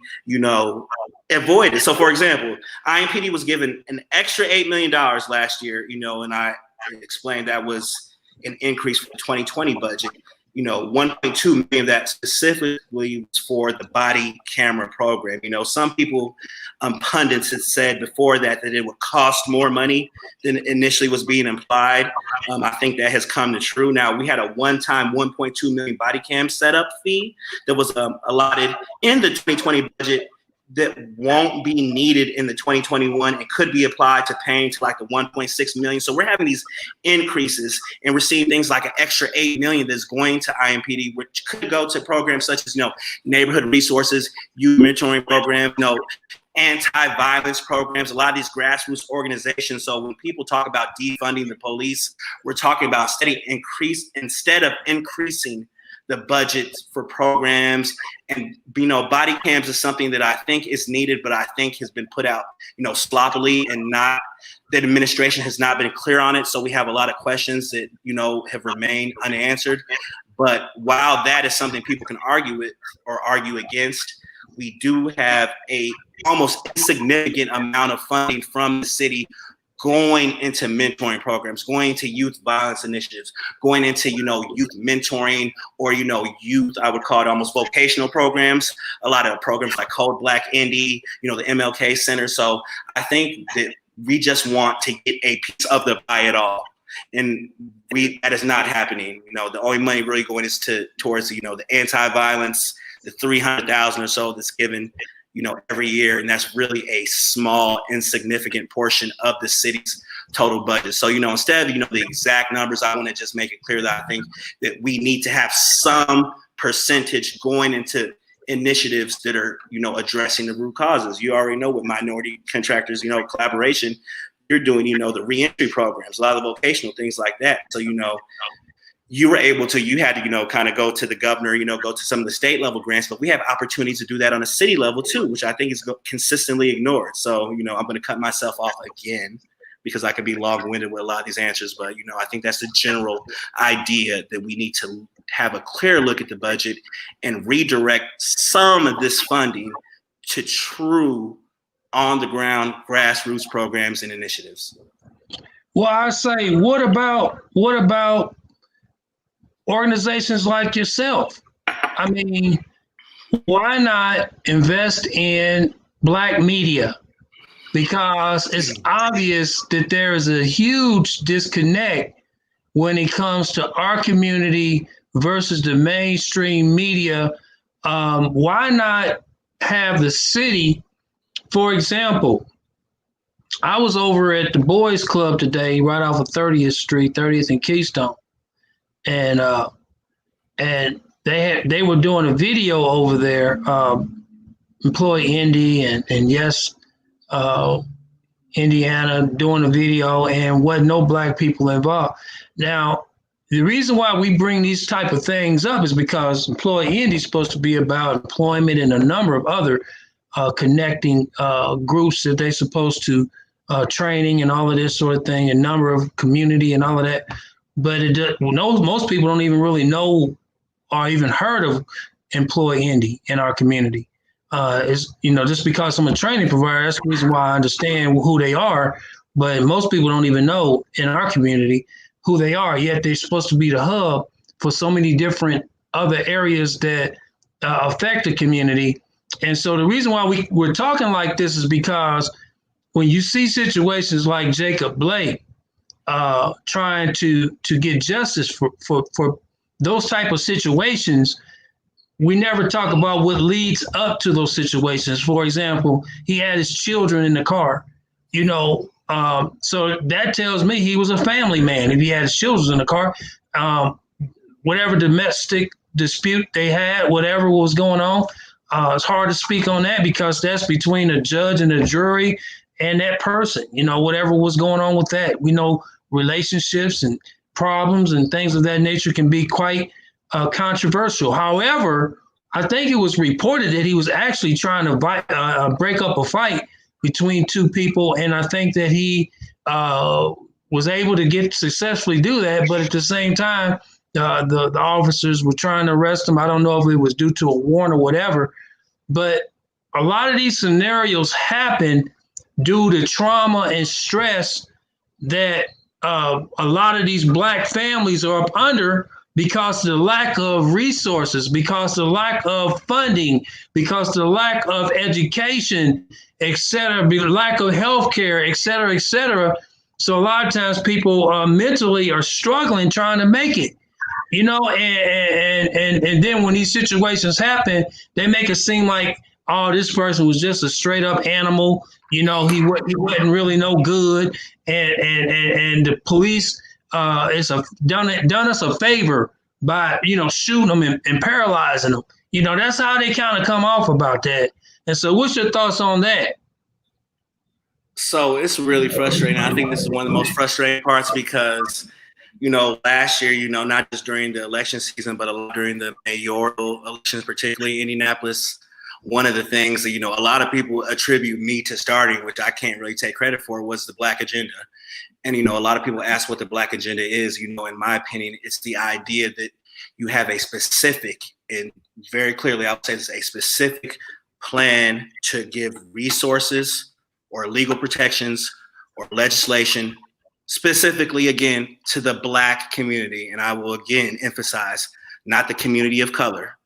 avoided. So, for example, IMPD was given an extra $8 million last year, and I explained that was an increase from the 2020 budget. 1.2 million of that specifically was for the body camera program. Some people, pundits had said before that it would cost more money than initially was being implied. I think that has come to true. Now, we had a one-time 1.2 million body cam setup fee that was allotted in the 2020 budget that won't be needed in the 2021. It could be applied to paying to like the 1.6 million. So we're having these increases, and we're seeing things like an extra 8 million that's going to IMPD, which could go to programs such as, neighborhood resources, youth mentoring programs, anti-violence programs, a lot of these grassroots organizations. So when people talk about defunding the police, we're talking about instead of increasing the budget for programs. And, body cams is something that I think is needed, but I think has been put out, sloppily, and not, the administration has not been clear on it. So we have a lot of questions that, have remained unanswered. But while that is something people can argue with or argue against, we do have a almost insignificant amount of funding from the city going into mentoring programs, going to youth violence initiatives, going into, youth mentoring, or, youth, I would call it almost vocational programs, a lot of programs like Code Black Indy, the MLK Center. So I think that we just want to get a piece of the pie at all. And that is not happening. The only money really going is towards the anti-violence, the 300,000 or so that's given every year, and that's really a small, insignificant portion of the city's total budget. So instead of the exact numbers, I want to just make it clear that I think that we need to have some percentage going into initiatives that are addressing the root causes. You already know with minority contractors collaboration, you're doing the reentry programs, a lot of vocational things like that. So you were able to, you had to, kind of go to the governor, go to some of the state level grants, but we have opportunities to do that on a city level too, which I think is consistently ignored. So, I'm going to cut myself off again because I could be long-winded with a lot of these answers, but, I think that's the general idea, that we need to have a clear look at the budget and redirect some of this funding to true on-the-ground grassroots programs and initiatives. Well, I say, what about organizations like yourself? I mean, why not invest in Black media? Because it's obvious that there is a huge disconnect when it comes to our community versus the mainstream media. Why not have the city, for example, I was over at the Boys Club today, right off of 30th Street, 30th and Keystone. And they were doing a video over there, Employee Indy and yes, Indiana doing a video, and wasn't no Black people involved. Now, the reason why we bring these type of things up is because Employee Indy is supposed to be about employment and a number of other connecting groups that they're supposed to training and all of this sort of thing, a number of community and all of that. But most people don't even really know or even heard of Employee Indy in our community. Just because I'm a training provider, that's the reason why I understand who they are. But most people don't even know in our community who they are, yet they're supposed to be the hub for so many different other areas that affect the community. And so the reason why we're talking like this is because when you see situations like Jacob Blake trying to get justice for those type of situations, we never talk about what leads up to those situations. For example, he had his children in the car, so that tells me he was a family man. If he had his children in the car, whatever domestic dispute they had, whatever was going on, it's hard to speak on that because that's between a judge and a jury and that person, whatever was going on with that. We know relationships and problems and things of that nature can be quite controversial. However, I think it was reported that he was actually trying to break up a fight between two people, and I think that he was able to successfully do that. But at the same time, the officers were trying to arrest him. I don't know if it was due to a warrant or whatever, but a lot of these scenarios happen due to trauma and stress that a lot of these Black families are up under because of the lack of resources, because of the lack of funding, because of the lack of education, et cetera, lack of healthcare, et cetera, et cetera. So a lot of times people mentally are struggling trying to make it, and then when these situations happen, they make it seem like, oh, this person was just a straight up animal. He wasn't really no good. And the police done us a favor by, shooting them and paralyzing them. That's how they kind of come off about that. And so what's your thoughts on that? So it's really frustrating. I think this is one of the most frustrating parts because, last year, not just during the election season, but during the mayoral elections, particularly in Indianapolis, one of the things that, a lot of people attribute me to starting, which I can't really take credit for, was the Black agenda. And, a lot of people ask what the Black agenda is. In my opinion, it's the idea that you have a specific, and very clearly, I would say this, a specific plan to give resources or legal protections or legislation specifically, again, to the Black community. And I will again emphasize, not the community of color,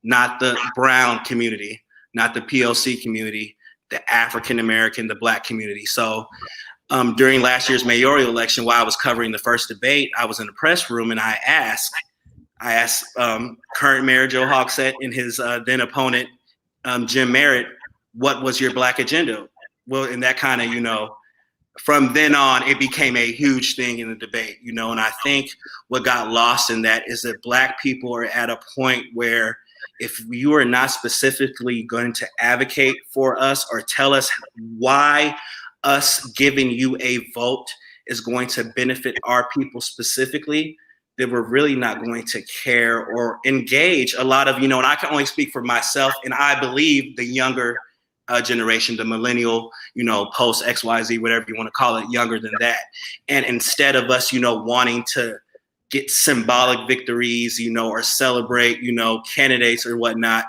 not the brown community, not the POC community, the African American, the Black community. So during last year's mayoral election, while I was covering the first debate, I was in the press room and I asked current Mayor Joe Hogsett and his then opponent, Jim Merritt, what was your Black agenda? Well, and that kind of, from then on, it became a huge thing in the debate, and I think what got lost in that is that Black people are at a point where if you are not specifically going to advocate for us or tell us why us giving you a vote is going to benefit our people specifically, then we're really not going to care or engage a lot of, and I can only speak for myself, and I believe the younger generation, the millennial, post XYZ, whatever you want to call it, younger than that. And instead of us, wanting to get symbolic victories, or celebrate, candidates or whatnot,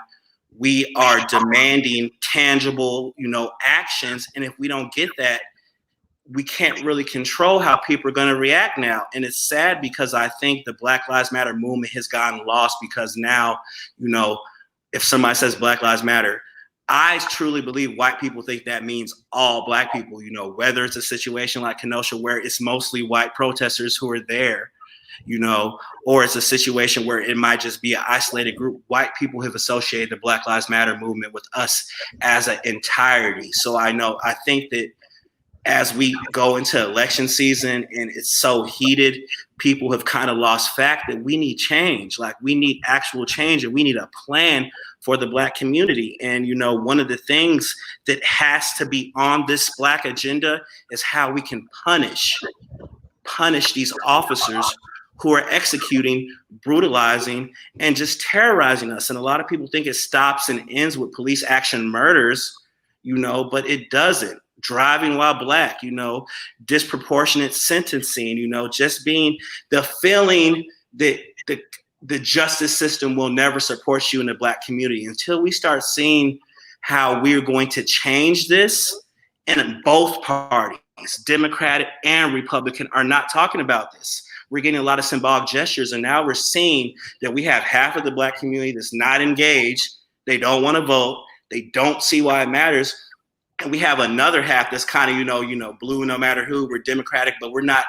we are demanding tangible, actions. And if we don't get that, we can't really control how people are going to react now. And it's sad because I think the Black Lives Matter movement has gotten lost because now, if somebody says Black Lives Matter, I truly believe white people think that means all Black people, whether it's a situation like Kenosha where it's mostly white protesters who are there, or it's a situation where it might just be an isolated group. White people have associated the Black Lives Matter movement with us as an entirety. So I think that as we go into election season and it's so heated, people have kind of lost fact that we need change. Like, we need actual change, and we need a plan for the Black community. And, one of the things that has to be on this Black agenda is how we can punish these officers who are executing, brutalizing, and just terrorizing us. And a lot of people think it stops and ends with police action murders, but it doesn't. Driving while Black, disproportionate sentencing, just being the feeling that the justice system will never support you in the Black community until we start seeing how we're going to change this. And both parties, Democratic and Republican, are not talking about this. We're getting a lot of symbolic gestures, and now we're seeing that we have half of the Black community that's not engaged. They don't want to vote. They don't see why it matters. And we have another half that's kind of, blue no matter who. We're Democratic, but we're not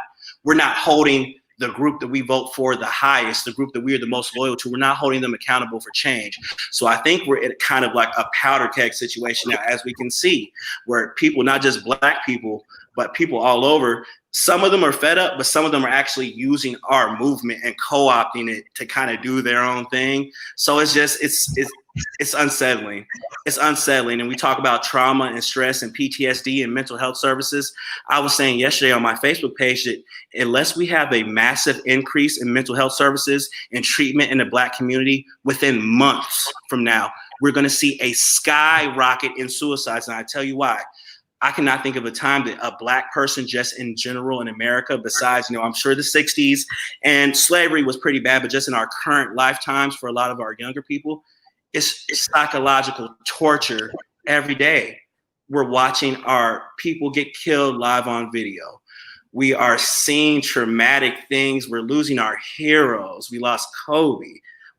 holding the group that we vote for the highest, the group that we are the most loyal to. We're not holding them accountable for change. So I think we're in kind of like a powder keg situation now, as we can see, where people, not just Black people, but people all over, some of them are fed up, but some of them are actually using our movement and co-opting it to kind of do their own thing. So it's just, it's unsettling. It's unsettling. And we talk about trauma and stress and PTSD and mental health services. I was saying yesterday on my Facebook page that unless we have a massive increase in mental health services and treatment in the Black community within months from now, we're going to see a skyrocket in suicides. And I tell you why. I cannot think of a time that a Black person just in general in America, besides, I'm sure the 60s and slavery was pretty bad, but just in our current lifetimes for a lot of our younger people, it's psychological torture every day. We're watching our people get killed live on video. We are seeing traumatic things. We're losing our heroes. We lost Kobe.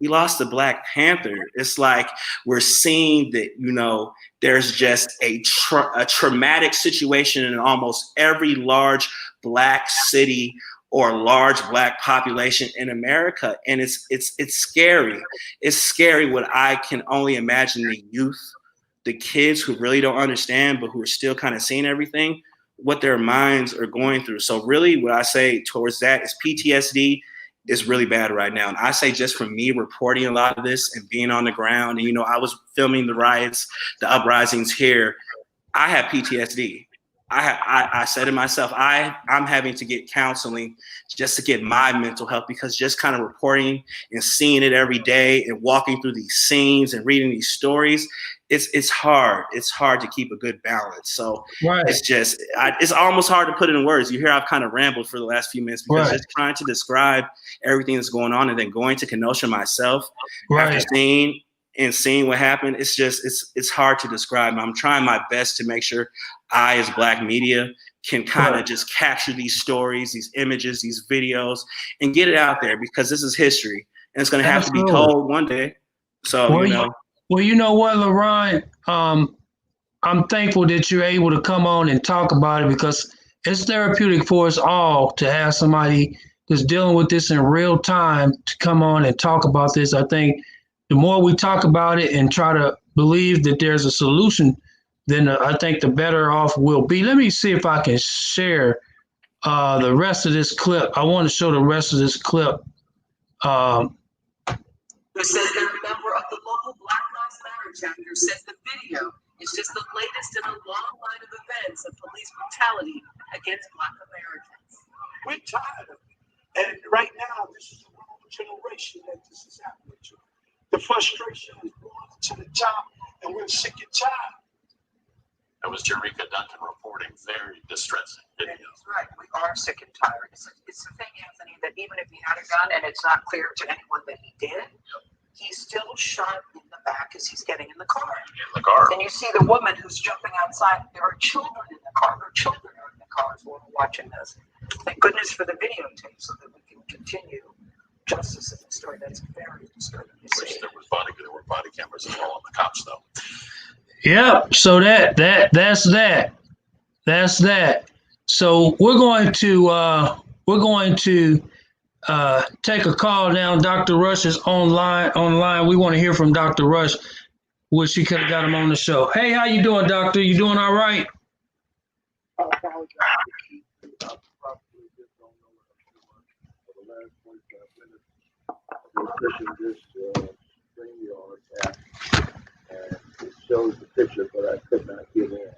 We lost the Black Panther. It's like we're seeing that, there's just a traumatic situation in almost every large Black city or large Black population in America. And it's scary. It's scary what I can only imagine the youth, the kids who really don't understand, but who are still kind of seeing everything, what their minds are going through. So really what I say towards that is PTSD is really bad right now. And I say, just from me reporting a lot of this and being on the ground, and, I was filming the riots, the uprisings here. I have PTSD. I said to myself, I'm having to get counseling just to get my mental health, because just kind of reporting and seeing it every day and walking through these scenes and reading these stories, it's hard. It's hard to keep a good balance. So right. It's almost hard to put it in words. You hear I've kind of rambled for the last few minutes because just trying to describe everything that's going on, and then going to Kenosha myself after seeing what happened, it's hard to describe. I'm trying my best to make sure I, as Black media, can kind of just capture these stories, these images, these videos, and get it out there, because this is history and it's going to have to be told one day. So, Well, you know what, LaRon, I'm thankful that you're able to come on and talk about it, because it's therapeutic for us all to have somebody that's dealing with this in real time to come on and talk about this. I think the more we talk about it and try to believe that there's a solution, then I think the better off we'll be. Let me see if I can share the rest of this clip. I want to show the rest of this clip. Who said they're a member of the local Black Lives Matter chapter, says the video is just the latest in a long line of events of police brutality against Black Americans. We're tired of it. And right now, this is the wrong generation that this is happening to. The frustration is going to the top, and we're sick and tired. That was Jerika Duncan reporting very distressing video. He's right. We are sick and tired. It's the thing, Anthony, that even if he had a gun and it's not clear to anyone that he did, he's still shot in the back as he's getting in the car. In the car. And you see the woman who's jumping outside. There are children in the car. Her children are in the car as we're watching this. Thank goodness for the videotape so that we can continue justice in the story. That's very disturbing to see. There were body cameras as well on the cops, though. Yeah, so that's that. So we're going to take a call now. Dr. Rush is online. We want to hear from Dr. Rush. Wish she could have got him on the show. Hey, how you doing, doctor? You doing all right? Shows the picture, but I could not get in.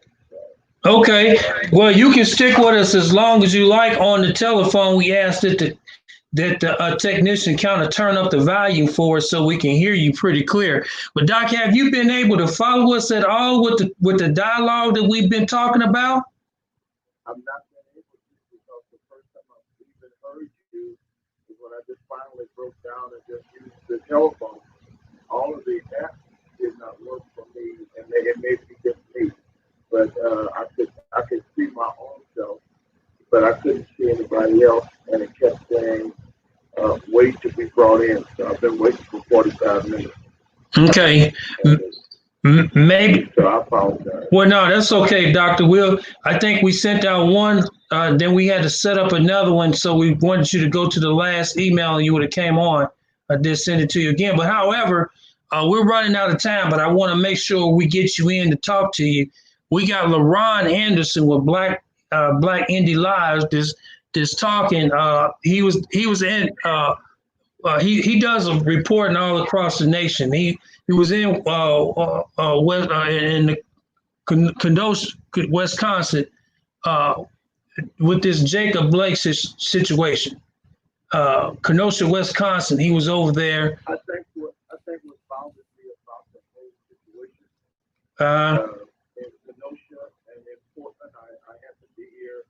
Okay. Well, you can stick with us as long as you like on the telephone. We asked that the technician kind of turn up the volume for us so we can hear you pretty clear. But Doc, have you been able to follow us at all with the dialogue that we've been talking about? I've not been able to, because the first time I've even heard you is when I just finally broke down and just used the telephone. All of the apps did not work for me, and it made me just me. But I could see my own self, but I couldn't see anybody else, and it kept saying wait to be brought in. So I've been waiting for 45 minutes. Okay. Maybe. So I apologize. Well, no, that's okay, Doctor. I think we sent out one, then we had to set up another one, so we wanted you to go to the last email and you would have came on. I did send it to you again. But however, we're running out of time, but I want to make sure we get you in to talk to you. We got LaRon Anderson with Black Indie Lives. This talking. He does a reporting all across the nation. He was in in the Kenosha, Wisconsin, with this Jacob Blake situation. Kenosha, Wisconsin. He was over there. I think what bothers me about the whole situation in Kenosha and in Portland, I happened to hear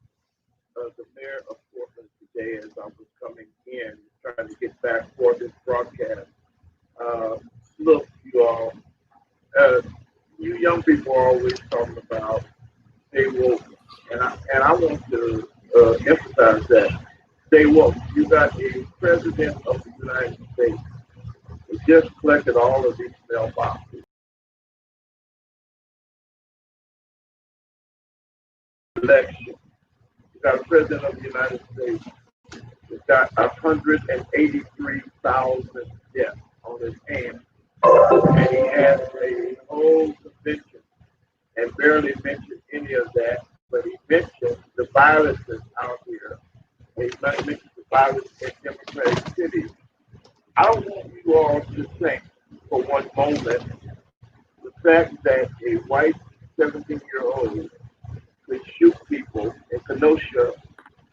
the mayor of Portland today as I was coming in, trying to get back for this broadcast. Look, you all, you young people are always talking about stay woke, and I want to emphasize that. Stay woke. You got a president of the United States who just collected all of these mailboxes. Election. You got a president of the United States who's got 183,000 deaths on his hands. And he has a whole convention and barely mentioned any of that, but he mentioned the violences out here. He mentioned the violence in democratic cities. I want you all to think for one moment the fact that a white 17-year-old could shoot people in Kenosha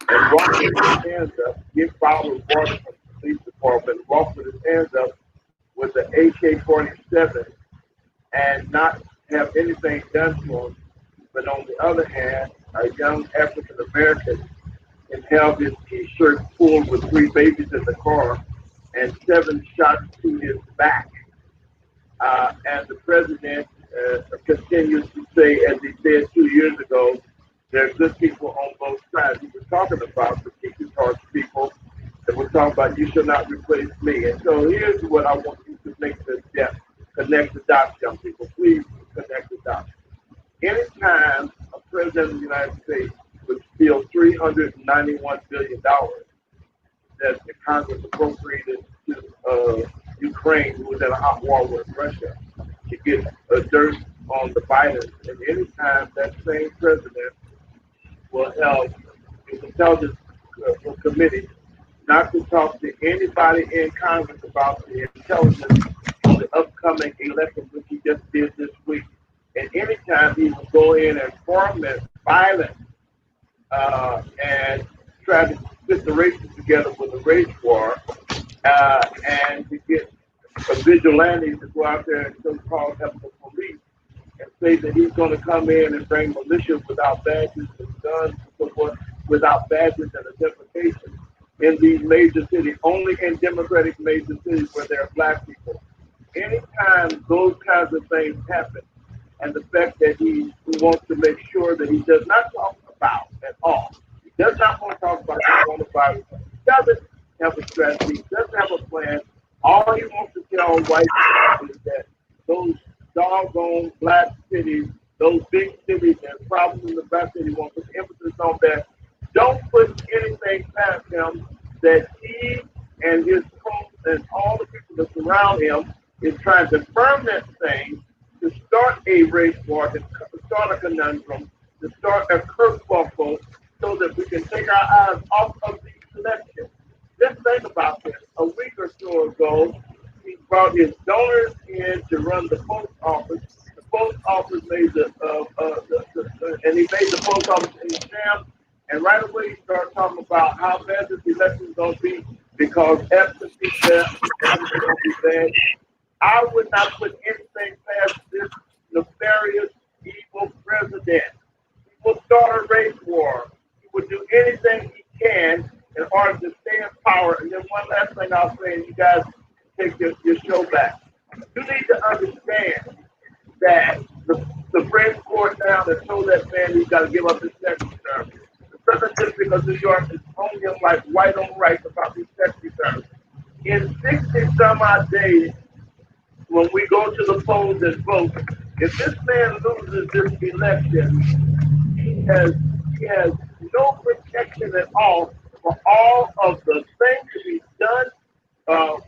and walk with his hands up, get bottled water from the police department, walk with his hands up with an AK-47 and not have anything done to him. But on the other hand, a young African-American can have his T-shirt full with 3 babies in the car and 7 shots to his back. And the president continues to say, as he said 2 years ago, there are good people on both sides. He was talking about the teachers charge people, and we're talking about you shall not replace me. And so here's what I want you to make the step. Connect the dots, young people. Please connect the dots. Anytime a president of the United States, which bill $391 billion that the Congress appropriated to Ukraine, who was in a hot war with Russia, to get dirt on the Bidens. And anytime that same president will have his intelligence committee not to talk to anybody in Congress about the intelligence on the upcoming election, which he just did this week. And anytime he will go in and foment violence and try to put the races together with a race war, and to get vigilantes to go out there and so-called help the police and say that he's going to come in and bring militias without badges and guns and so forth, without badges and identification in these major cities, only in Democratic major cities where there are black people. Anytime those kinds of things happen, and the fact that he wants to make sure that he does not talk about at all, he does not want to talk about coronavirus, he doesn't have a strategy, he doesn't have a plan. All he wants to tell white people is that those doggone black cities, those big cities and problems in the black city, want to put emphasis on that. Don't put anything past him that he and his folks and all the people that surround him is trying to ferment things to start a race war, to start a conundrum, to start a kerfuffle, so that we can take our eyes off of the election. Just think about this. A week or so ago, he brought his donors in to run the post office. The post office made and he made the post office in the sham. And right away, he started talking about how bad this election is going to be because absentee theft is going to be bad. I would not put anything past this nefarious, evil president. He will start a race war. He would do anything he can in order to stay in power. And then one last thing I'll say, and you guys take your show back. You need to understand that the Supreme Court now has told that man he's got to give up his sex return. The Southern District of New York is on him like white on rice about these sex returns. In 60 some odd days, when we go to the polls and vote, if this man loses this election, he has no protection at all for all of the things to be done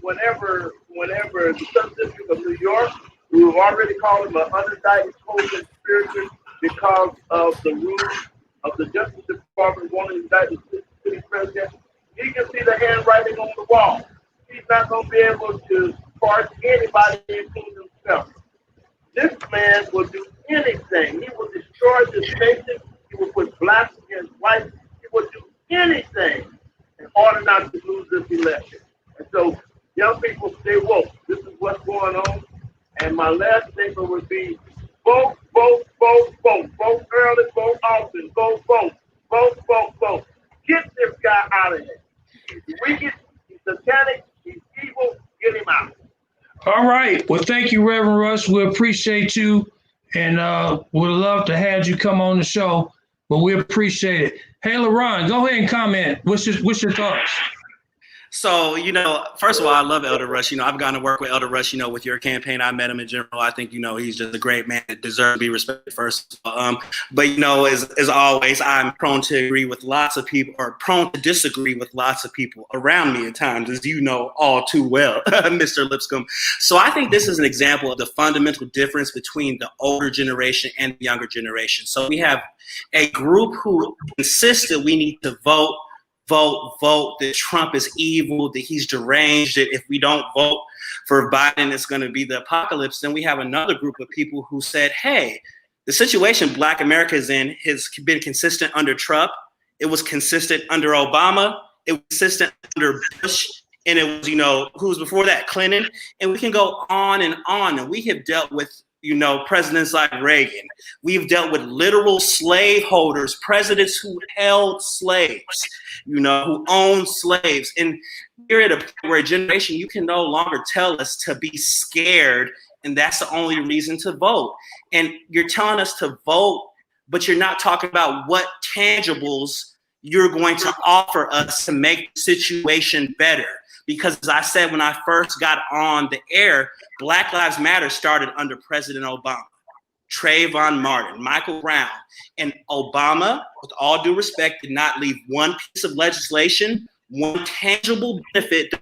whenever the Southern District of New York, we've already called him an unindicted co-conspirator because of the rules of the Justice Department wanting to indict the city president. You can see the handwriting on the wall. He's not going to be able to pardon anybody, including himself. This man will do anything. He will destroy this nation. He will put blacks against whites. He will do anything in order not to lose this election. And so, young people, stay woke. This is what's going on. And my last statement would be, vote, vote, vote, vote. Vote early, vote often. Vote, vote. Vote, vote, vote. Get this guy out of here. He's wicked. He's satanic. He's evil. Get him out. All right. Well, thank you, Reverend Rush. We appreciate you, and would love to have you come on the show, but we appreciate it. Hey, LaRon, go ahead and comment. What's your thoughts? So, first of all, I love Elder Rush. I've gotten to work with Elder Rush, with your campaign. I met him in general. I think, he's just a great man that deserves to be respected first. But, as always, I'm prone to agree with lots of people or prone to disagree with lots of people around me at times, as you know all too well, Mr. Lipscomb. So I think this is an example of the fundamental difference between the older generation and the younger generation. So we have a group who insisted we need to vote, that Trump is evil, that he's deranged, that if we don't vote for Biden, it's going to be the apocalypse. Then we have another group of people who said, hey, the situation Black America is in has been consistent under Trump. It was consistent under Obama. It was consistent under Bush. And it was, who was before that, Clinton. And we can go on. And we have dealt with presidents like Reagan. We've dealt with literal slaveholders, presidents who held slaves, who owned slaves. And we're at a point where a generation, you can no longer tell us to be scared, and that's the only reason to vote. And you're telling us to vote, but you're not talking about what tangibles you're going to offer us to make the situation better. Because as I said when I first got on the air, Black Lives Matter started under President Obama. Trayvon Martin, Michael Brown, and Obama, with all due respect, did not leave one piece of legislation, one tangible benefit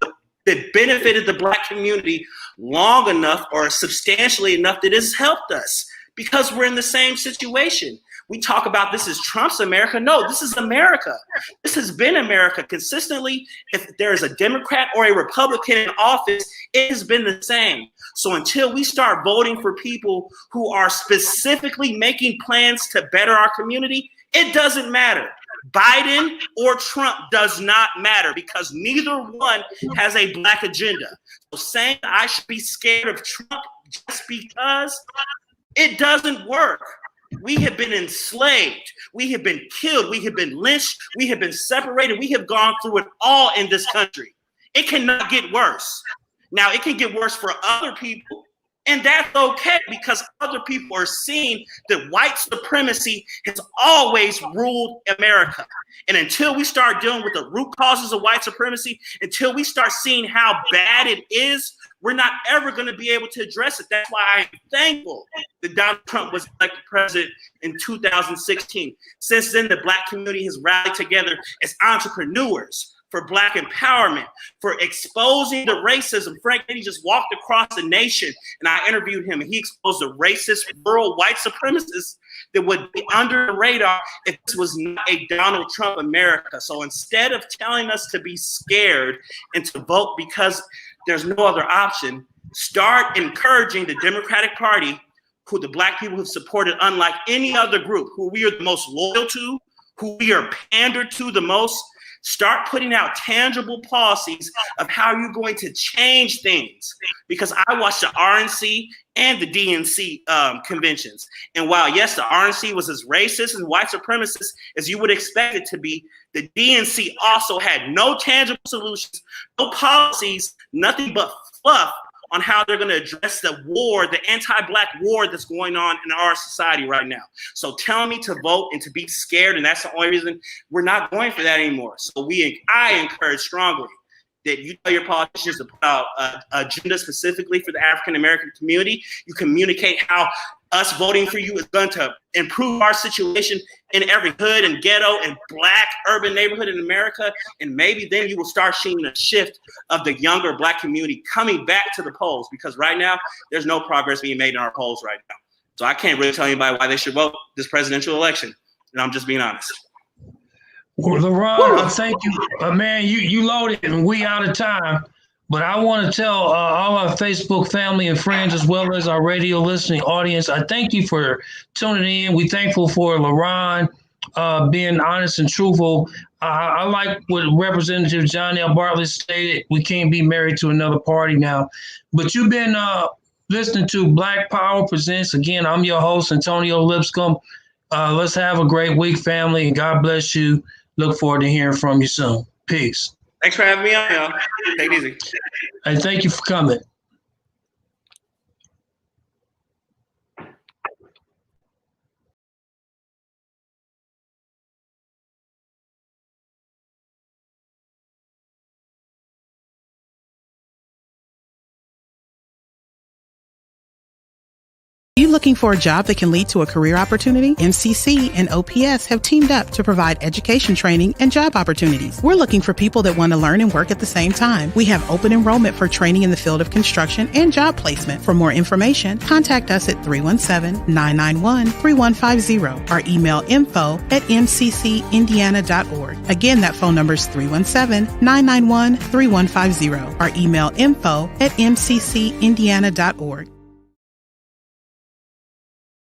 that benefited the Black community long enough or substantially enough that has helped us, because we're in the same situation. We talk about this is Trump's America. No, this is America. This has been America consistently. If there is a Democrat or a Republican in office, it has been the same. So until we start voting for people who are specifically making plans to better our community, it doesn't matter. Biden or Trump does not matter, because neither one has a Black agenda. So saying I should be scared of Trump just because, it doesn't work. We have been enslaved. We have been killed. We have been lynched. We have been separated. We have gone through it all in this country. It cannot get worse. Now, it can get worse for other people, and that's okay, because other people are seeing that white supremacy has always ruled America. And until we start dealing with the root causes of white supremacy, until we start seeing how bad it is, we're not ever going to be able to address it. That's why I am thankful that Donald Trump was elected president in 2016. Since then, the Black community has rallied together as entrepreneurs for Black empowerment, for exposing the racism. Frank Kennedy just walked across the nation, and I interviewed him, and he exposed the racist, rural white supremacists that would be under the radar if this was not a Donald Trump America. So instead of telling us to be scared and to vote because there's no other option, start encouraging the Democratic Party, who the Black people have supported unlike any other group, who we are the most loyal to, who we are pandered to the most. Start putting out tangible policies of how you're going to change things. Because I watched the RNC and the DNC conventions. And while, yes, the RNC was as racist and white supremacist as you would expect it to be, the DNC also had no tangible solutions, no policies, nothing but fluff on how they're going to address the war, the anti-Black war that's going on in our society right now. So telling me to vote and to be scared, and that's the only reason, we're not going for that anymore. So I encourage strongly that you tell your politicians to put out an agenda specifically for the African-American community. You communicate how us voting for you is going to improve our situation in every hood and ghetto and Black urban neighborhood in America. And maybe then you will start seeing a shift of the younger Black community coming back to the polls, because right now there's no progress being made in our polls right now. So I can't really tell anybody why they should vote this presidential election. And I'm just being honest. Well, LaRon, thank you. Man, you loaded and we out of time. But I want to tell all our Facebook family and friends, as well as our radio listening audience, I thank you for tuning in. We're thankful for LaRon being honest and truthful. I like what Representative John L. Bartlett stated. We can't be married to another party now. But you've been listening to Black Power Presents. Again, I'm your host, Antonio Lipscomb. Let's have a great week, family, and God bless you. Look forward to hearing from you soon. Peace. Thanks for having me on, y'all. Take it easy. And thank you for coming. Are you looking for a job that can lead to a career opportunity? MCC and OPS have teamed up to provide education training and job opportunities. We're looking for people that want to learn and work at the same time. We have open enrollment for training in the field of construction and job placement. For more information, contact us at 317-991-3150 or email info@mccindiana.org. Again, that phone number is 317-991-3150 or email info@mccindiana.org.